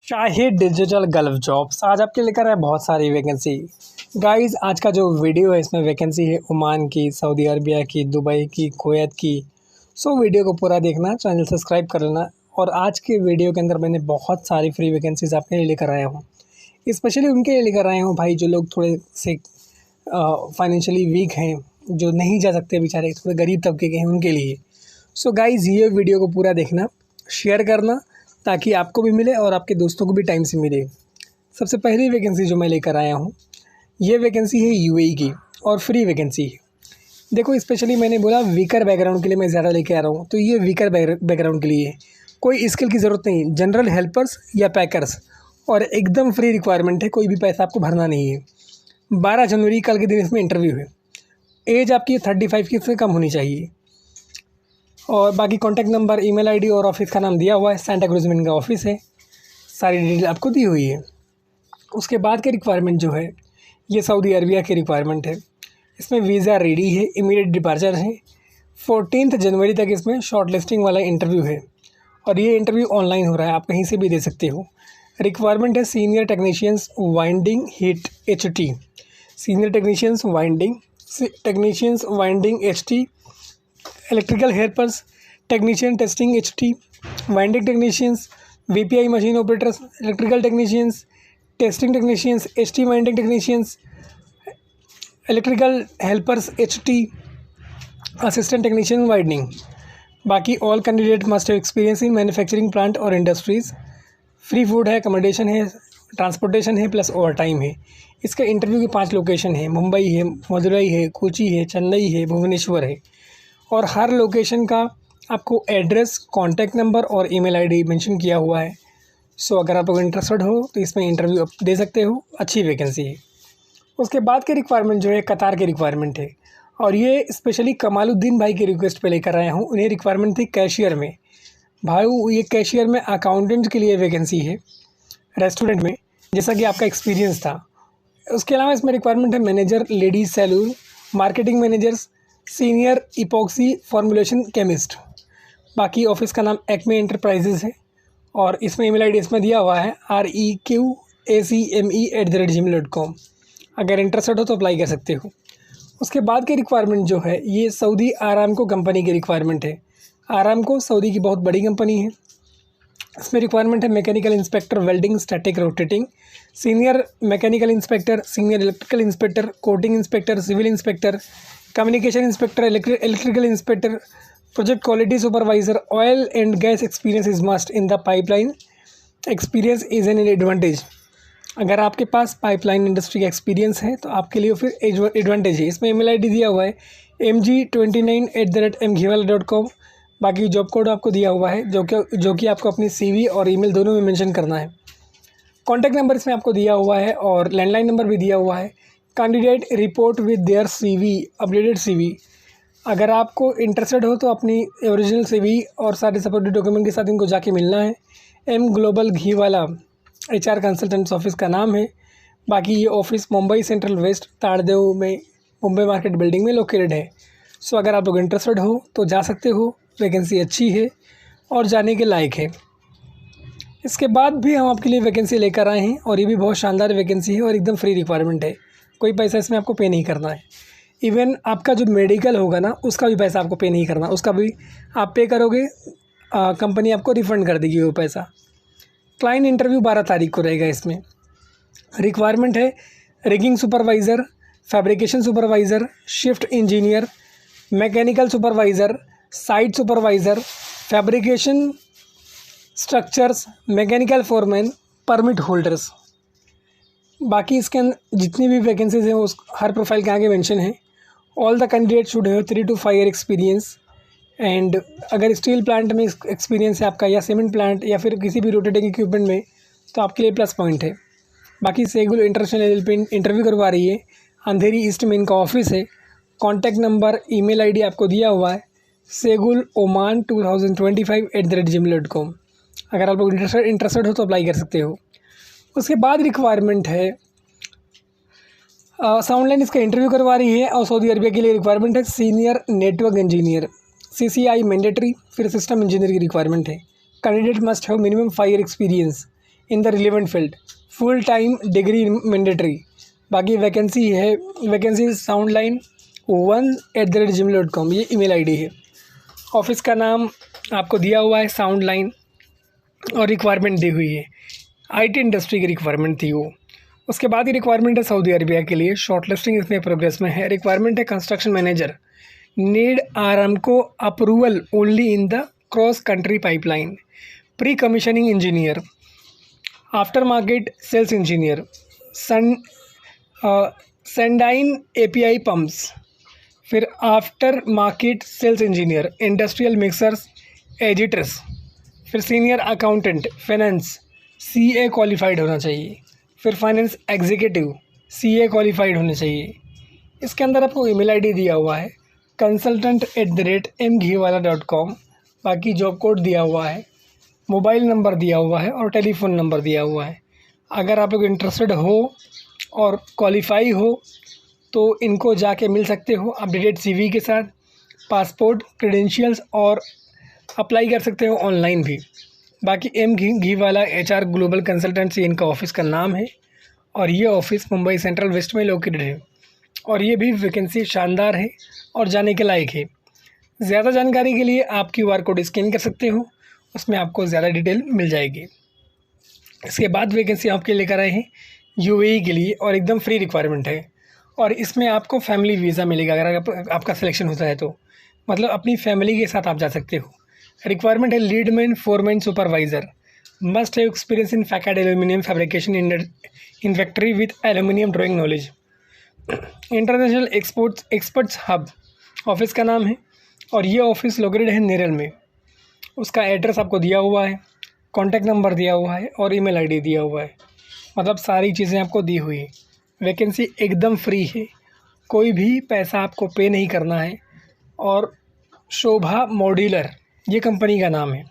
चाहे digital gulf jobs आज आपके लेकर आए बहुत सारी वैकेंसी। गाइस आज का जो वीडियो है इसमें वैकेंसी है ओमान की, सऊदी अरबिया की, दुबई की, कुवैत की। सो वीडियो को पूरा देखना, चैनल सब्सक्राइब कर लेना। और आज के वीडियो के अंदर मैंने बहुत सारी फ्री वैकेंसीज आपके लिए लेकर आया हूँ। स्पेशली उनके लिए लेकर आया हूँ भाई जो लोग थोड़े से फाइनेंशियली वीक हैं, जो नहीं जा सकते बेचारे, थोड़े गरीब तबके के हैं, उनके लिए। सो गाइज़ ये वीडियो को पूरा देखना, शेयर करना ताकि आपको भी मिले और आपके दोस्तों को भी टाइम से मिले। सबसे पहली वैकेंसी जो मैं लेकर आया हूँ, ये वैकेंसी है यूएई की और फ्री वैकेंसी है। देखो स्पेशली मैंने बोला वीकर बैकग्राउंड के लिए मैं ज़्यादा लेके आ रहा हूँ, तो ये वीकर बैकग्राउंड के लिए है। कोई स्किल की ज़रूरत नहीं, जनरल हेल्पर्स या पैकर्स, और एकदम फ्री रिक्वायरमेंट है, कोई भी पैसा आपको भरना नहीं है। 12 जनवरी कल के दिन इसमें इंटरव्यू है। एज आपकी 35 की से कम होनी चाहिए। और बाकी कॉन्टैक्ट नंबर, ईमेल आईडी और ऑफिस का नाम दिया हुआ है। सेंटा क्रूज में इनका ऑफिस है, सारी डिटेल आपको दी हुई है। उसके बाद के रिक्वायरमेंट जो है ये सऊदी अरबिया की रिक्वायरमेंट है। इसमें वीज़ा रेडी है, इमीडिएट डिपार्चर है। 14 जनवरी तक इसमें शॉर्ट लिस्टिंग वाला इंटरव्यू है और ये इंटरव्यू ऑनलाइन हो रहा है, आप कहीं से भी दे सकते हो। रिक्वायरमेंट है senior technicians winding heat HT, senior technicians winding HT, electrical helpers, technician testing HT, winding technicians, VPI machine operators, electrical technicians, testing technicians, HT winding technicians, electrical helpers HT, assistant technician winding. बाकी all candidate must have experience in manufacturing plant और industries. Free food है, accommodation है, transportation है, plus overtime है। इसका interview की 5 location है, मुंबई है, मदुरई है, कोची है, चेन्नई है, भुवनेश्वर है। और हर लोकेशन का आपको एड्रेस, कॉन्टैक्ट नंबर और ईमेल आईडी मेंशन किया हुआ है। सो अगर आप लोग इंटरेस्टेड हो तो इसमें इंटरव्यू आप दे सकते हो, अच्छी वैकेंसी है। उसके बाद के रिक्वायरमेंट जो है कतार की रिक्वायरमेंट है और ये स्पेशली कमालुद्दीन भाई की रिक्वेस्ट पे लेकर आया हूँ। उन्हें रिक्वायरमेंट थी कैशियर में। भाई ये कैशियर में अकाउंटेंट के लिए वैकेंसी है रेस्टोरेंट में, जैसा कि आपका एक्सपीरियंस था। उसके अलावा इसमें रिक्वायरमेंट है manager ladies salon, marketing managers, senior epoxy formulation chemist. बाकी ऑफिस का नाम एक्मे एंटरप्राइजेज़ है और इसमें ईमेल आईडी इसमें दिया हुआ है reqacme@gmail.com। अगर इंटरेस्टेड हो तो अप्लाई कर सकते हो। उसके बाद की रिक्वायरमेंट जो है ये सऊदी आरामको कंपनी की रिक्वायरमेंट है। आरामको सऊदी की बहुत बड़ी कंपनी है। इसमें रिक्वायरमेंट है mechanical inspector welding static rotating, senior mechanical inspector, senior electrical inspector, coating inspector, civil inspector, communication inspector, electrical inspector, project quality supervisor. Oil and gas experience is must in the pipeline experience is an advantage. अगर आपके पास pipeline industry का experience है तो आपके लिए फिर advantage है। इसमें ईमेल आईडी दिया हुआ है mg29@mghiwala.com। बाकी जॉब कोड आपको दिया हुआ है जो कि आपको अपनी CV और ईमेल दोनों में मेंशन करना है। कॉन्टैक्ट नंबर इसमें आपको दिया हुआ है और लैंडलाइन नंबर भी दिया हुआ है। Candidate report with their CV, updated CV। अगर आपको इंटरेस्टेड हो तो अपनी ओरिजिनल CV और सारे सपोर्टिव डॉक्यूमेंट के साथ इनको जाके मिलना है। M global Ghiwala HR consultants office का नाम है। बाकी ये ऑफिस मुंबई सेंट्रल वेस्ट ताड़देव में मुंबई मार्केट बिल्डिंग में लोकेटेड है। सो अगर आप लोग इंटरेस्टेड हो तो जा सकते हो, वैकेंसी अच्छी है और जाने के लायक है। इसके बाद भी हम आपके लिए वैकेंसी लेकर आए हैं और ये भी बहुत शानदार वैकेंसी है और एकदम फ्री रिक्वायरमेंट है। कोई पैसा इसमें आपको पे नहीं करना है। इवन आपका जो मेडिकल होगा ना उसका भी पैसा आपको पे नहीं करना, उसका भी आप पे करोगे, कंपनी आपको रिफ़ंड कर देगी वो पैसा। क्लाइंट इंटरव्यू 12 तारीख को रहेगा। इसमें रिक्वायरमेंट है rigging supervisor, fabrication supervisor, shift engineer, mechanical supervisor, site supervisor, fabrication structures, mechanical foreman, permit holders. बाकी इसके जितनी भी वैकेंसीज हैं उस हर प्रोफाइल के आगे मेंशन है। All the candidate should have 3 to 5 year experience. And अगर स्टील प्लांट में एक्सपीरियंस है आपका या सीमेंट प्लांट या फिर किसी भी रोटेटिंग इक्विपमेंट में तो आपके लिए प्लस पॉइंट है। बाकी सेगुल इंटरनेशनल LLP इंटरव्यू करवा रही है। अंधेरी ईस्ट में इनका ऑफिस है। कॉन्टैक्ट नंबर, ईमेल आईडी आपको दिया हुआ है seguloman2025@gmail.com। अगर आप लोग इंटरेस्टेड हो तो अप्लाई कर सकते हो। उसके बाद रिक्वायरमेंट है साउंडलाइन इसका इंटरव्यू करवा रही है और सऊदी अरबिया के लिए रिक्वायरमेंट है senior network engineer, CCI mandatory, फिर सिस्टम इंजीनियर की रिक्वायरमेंट है। Candidate must have minimum 5 year experience in the relevant field, full time degree mandatory. बाकी वैकेंसी है, वैकेंसी soundline1@gmail.com, ये ईमेल आईडी है। ऑफिस का नाम आपको दिया हुआ है साउंडलाइन, और रिक्वायरमेंट दी हुई है आईटी इंडस्ट्री की रिक्वायरमेंट थी वो। उसके बाद ही रिक्वायरमेंट है सऊदी अरबिया के लिए, शॉर्ट लिस्टिंग इसमें प्रोग्रेस में है। रिक्वायरमेंट है construction manager, need Aramco approval only in the cross country pipeline, pre commissioning engineer, after market sales engineer, Sundyne API pumps, फिर after market sales engineer, industrial mixers editors, फिर senior accountant finance, CA qualified होना चाहिए, फिर finance executive CA qualified होने चाहिए। इसके अंदर आपको ईमेल आईडी दिया हुआ है consultant@mghiwala.com। बाकी जॉब कोड दिया हुआ है, मोबाइल नंबर दिया हुआ है और टेलीफोन नंबर दिया हुआ है। अगर आप लोग इंटरेस्टेड हो और क्वालिफाई हो तो इनको जाके मिल सकते हो अपडेटेड सीवी के साथ, पासपोर्ट, क्रेडेंशियल्स, और अप्लाई कर सकते हो ऑनलाइन भी। बाकी M Ghiwala HR global consultancy इनका ऑफिस का नाम है, और ये ऑफिस मुंबई सेंट्रल वेस्ट में लोकेटेड है, और ये भी वैकेंसी शानदार है और जाने के लायक है। ज़्यादा जानकारी के लिए आप QR कोड स्कैन कर सकते हो, उसमें आपको ज़्यादा डिटेल मिल जाएगी। इसके बाद वैकेंसी आपके लेकर आए हैं UAE के लिए, और एकदम फ्री रिक्वायरमेंट है, और इसमें आपको फैमिली वीज़ा मिलेगा अगर आपका सिलेक्शन होता है तो, मतलब अपनी फैमिली के साथ आप जा सकते हो। रिक्वायरमेंट है leadman foreman supervisor, must have experience in facet aluminium fabrication in factory with aluminium drawing knowledge, international experts hub office का नाम है, और ये ऑफिस लोकेटेड है नेरल में। उसका एड्रेस आपको दिया हुआ है, कॉन्टैक्ट नंबर दिया हुआ है और ईमेल आईडी दिया हुआ है, मतलब सारी चीज़ें आपको दी हुई है। वैकेंसी एकदम फ्री है, कोई भी पैसा आपको पे नहीं करना है, और शोभा मॉड्यूलर ये कंपनी का नाम है।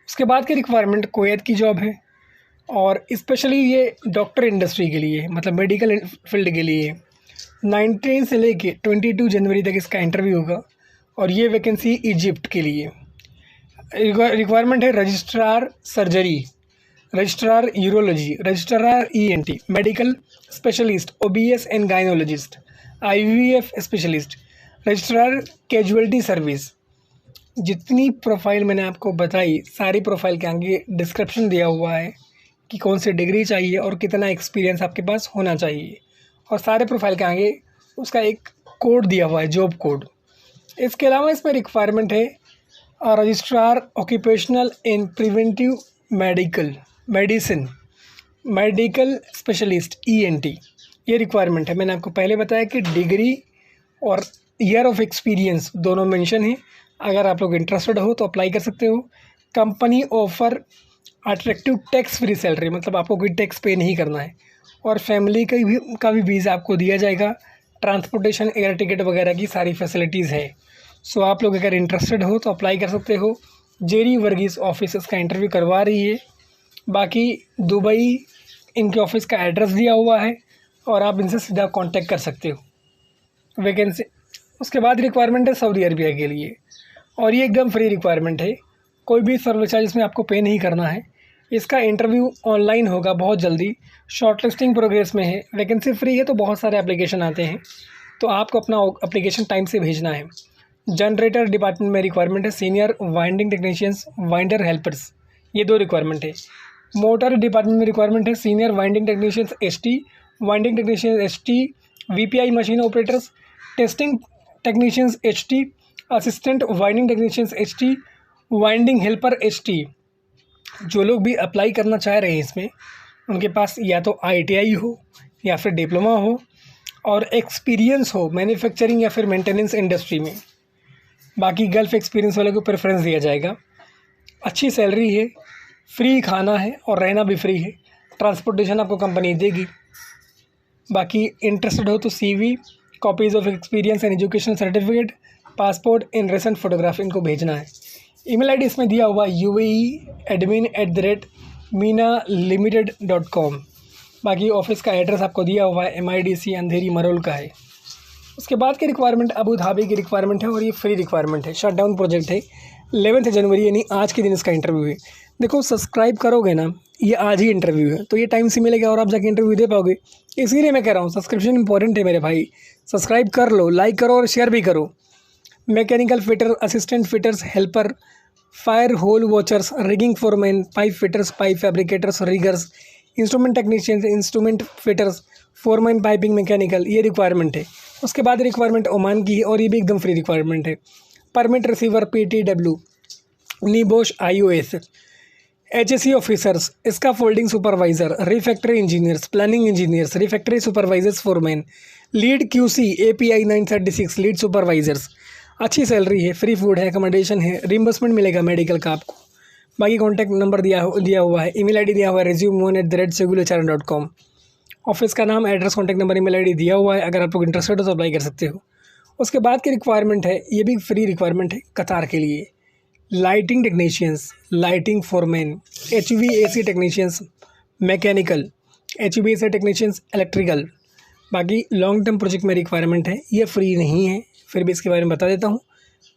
उसके बाद की रिक्वायरमेंट कुवैत की जॉब है, और स्पेशली ये डॉक्टर इंडस्ट्री के लिए, मतलब मेडिकल फील्ड के लिए 19 से लेके 22 जनवरी तक इसका इंटरव्यू होगा, और ये वैकेंसी इजिप्ट के लिए। रिक्वायरमेंट है registrar surgery, registrar urology, registrar ENT, medical specialist, OBS and gynaecologist, IVF specialist, registrar casualty service. जितनी प्रोफाइल मैंने आपको बताई, सारी प्रोफाइल के आगे डिस्क्रिप्शन दिया हुआ है कि कौन सी डिग्री चाहिए और कितना एक्सपीरियंस आपके पास होना चाहिए, और सारे प्रोफाइल के आगे उसका एक कोड दिया हुआ है, जॉब कोड। इसके अलावा इसमें रिक्वायरमेंट है registrar occupational in preventive medicine, medical specialist ENT, ये रिक्वायरमेंट है। मैंने आपको पहले बताया कि डिग्री और ईयर ऑफ एक्सपीरियंस दोनों मेंशन है। अगर आप लोग इंटरेस्टेड हो तो अप्लाई कर सकते हो। Company offer attractive tax free salary, मतलब आपको कोई टैक्स पे नहीं करना है, और फैमिली का भी वीज़ा आपको दिया जाएगा, ट्रांसपोर्टेशन, एयर टिकट वगैरह की सारी फैसिलिटीज़ है। सो आप लोग अगर इंटरेस्टेड हो तो अप्लाई कर सकते हो। जेरी वर्गीस ऑफिस इसका इंटरव्यू करवा रही है। बाकी दुबई इनके ऑफिस का एड्रेस दिया हुआ है, और आप इनसे सीधा कांटेक्ट कर सकते हो वैकेंसी। उसके बाद रिक्वायरमेंट है सऊदी अरबिया के लिए, और ये एकदम फ्री रिक्वायरमेंट है, कोई भी सर्विस चार्ज इसमें आपको पे नहीं करना है। इसका इंटरव्यू ऑनलाइन होगा बहुत जल्दी, शॉर्ट लिस्टिंग प्रोग्रेस में है। वैकेंसी फ्री है तो बहुत सारे एप्लीकेशन आते हैं, तो आपको अपना एप्लीकेशन टाइम से भेजना है। जनरेटर डिपार्टमेंट में रिक्वायरमेंट है senior winding technicians, winder helpers, ये 2 रिक्वायरमेंट है। मोटर डिपार्टमेंट में रिक्वायरमेंट है senior winding technicians ST, winding technicians ST, VPI machine operators, testing technicians HT, assistant winding technicians HT, winding helper HT। जो लोग भी apply करना चाह रहे हैं इसमें, उनके पास या तो ITI हो या फिर डिप्लोमा हो, और एक्सपीरियंस हो मैन्युफैक्चरिंग या फिर मेंटेनेंस इंडस्ट्री में। बाकी गल्फ एक्सपीरियंस वाले को प्रेफरेंस दिया जाएगा। अच्छी सैलरी है, फ्री खाना है और रहना भी फ्री है, ट्रांसपोर्टेशन आपको कंपनी देगी। बाकी इंटरेस्टेड हो तो CV, copies of experience and education certificate, passport in recent photograph इनको भेजना है। ईमेल आईडी इसमें दिया हुआ UAE@minalimited.com। बाकी ऑफिस का एड्रेस आपको दिया हुआ है MIDC अंधेरी मरोल का है। उसके बाद की रिक्वायरमेंट अबू धाबी की रिक्वायरमेंट है, और ये फ्री रिक्वायरमेंट है, शटडाउन प्रोजेक्ट है। 11 जनवरी यानी आज के दिन इसका इंटरव्यू है। देखो सब्सक्राइब करोगे ना, ये आज ही इंटरव्यू है तो ये टाइम से मिलेगा और आप जाके इंटरव्यू दे पाओगे। इसीलिए मैं कह रहा हूँ सब्सक्रिप्शन इंपॉर्टेंट है मेरे भाई। सब्सक्राइब कर लो, लाइक करो और शेयर भी करो। Mechanical fitter, assistant fitters, helper, fire hole watchers, rigging foreman, pipe fitters, pipe fabricators, riggers, instrument technicians, instrument fitters, foreman piping mechanical, ये रिक्वायरमेंट है। उसके बाद रिक्वायरमेंट ओमान की है और ये भी एकदम फ्री रिक्वायरमेंट है। Permit receiver, PTW, NEBOSH, IOS, HSE officers, इसका folding supervisor, refractory engineers, planning engineers, refractory supervisors, foreman, lead QC, API 936, लीड सुपरवाइजर्स। अच्छी सैलरी है, फ्री फूड है, अकोमोडेशन है, रिम्बर्समेंट मिलेगा मेडिकल का आपको। बाकी कॉन्टैक्ट नंबर दिया हुआ है, ईमेल ID दिया हुआ है resume1@segulohrm.com। ऑफिस का नाम, address, contact number, email ID दिया हुआ है। अगर आप लोग इंटरेस्टेड हो तो अप्लाई कर सकते हो। उसके बाद की रिक्वायरमेंट है, ये भी फ्री रिक्वायरमेंट है कतार के लिए। Lighting technicians, lighting foreman, HVAC technicians, mechanical, HVAC technicians, electrical. बाकी लॉन्ग टर्म प्रोजेक्ट में रिक्वायरमेंट है, ये फ्री नहीं है, फिर भी इसके बारे में बता देता हूँ।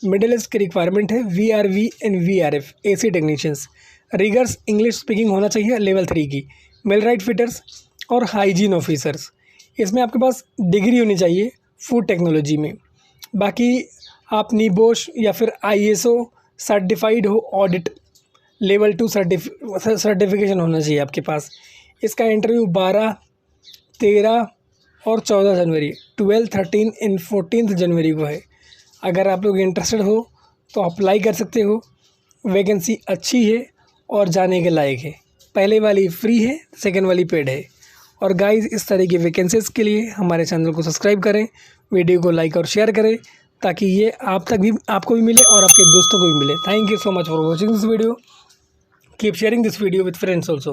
मिडिल ईस्ट की रिक्वायरमेंट है, VRV and VRF AC technicians. Riggers, English speaking होना चाहिए लेवल 3 की। मिलराइट फिटर्स और हाइजीन ऑफिसर्स, इसमें आपके पास डिग्री होनी चाहिए फूड टेक्नोलॉजी में। बाकी आप नीबोश या फिर ISO सर्टिफाइड हो, ऑडिट लेवल 2 सर्टिफिकेशन होना चाहिए आपके पास। इसका इंटरव्यू 12, 13 और 14 जनवरी, 12, 13 एंड 14 जनवरी को है। अगर आप लोग इंटरेस्टेड हो तो अप्लाई कर सकते हो। वैकेंसी अच्छी है और जाने के लायक है। पहले वाली फ्री है, सेकंड वाली पेड है। और गाइस, इस तरह की वैकेंसीज़ के लिए हमारे चैनल को सब्सक्राइब करें, वीडियो को लाइक और शेयर करें, ताकि ये आपको भी मिले और आपके दोस्तों को भी मिले। Thank you so much for watching this video. Keep sharing this video with friends also.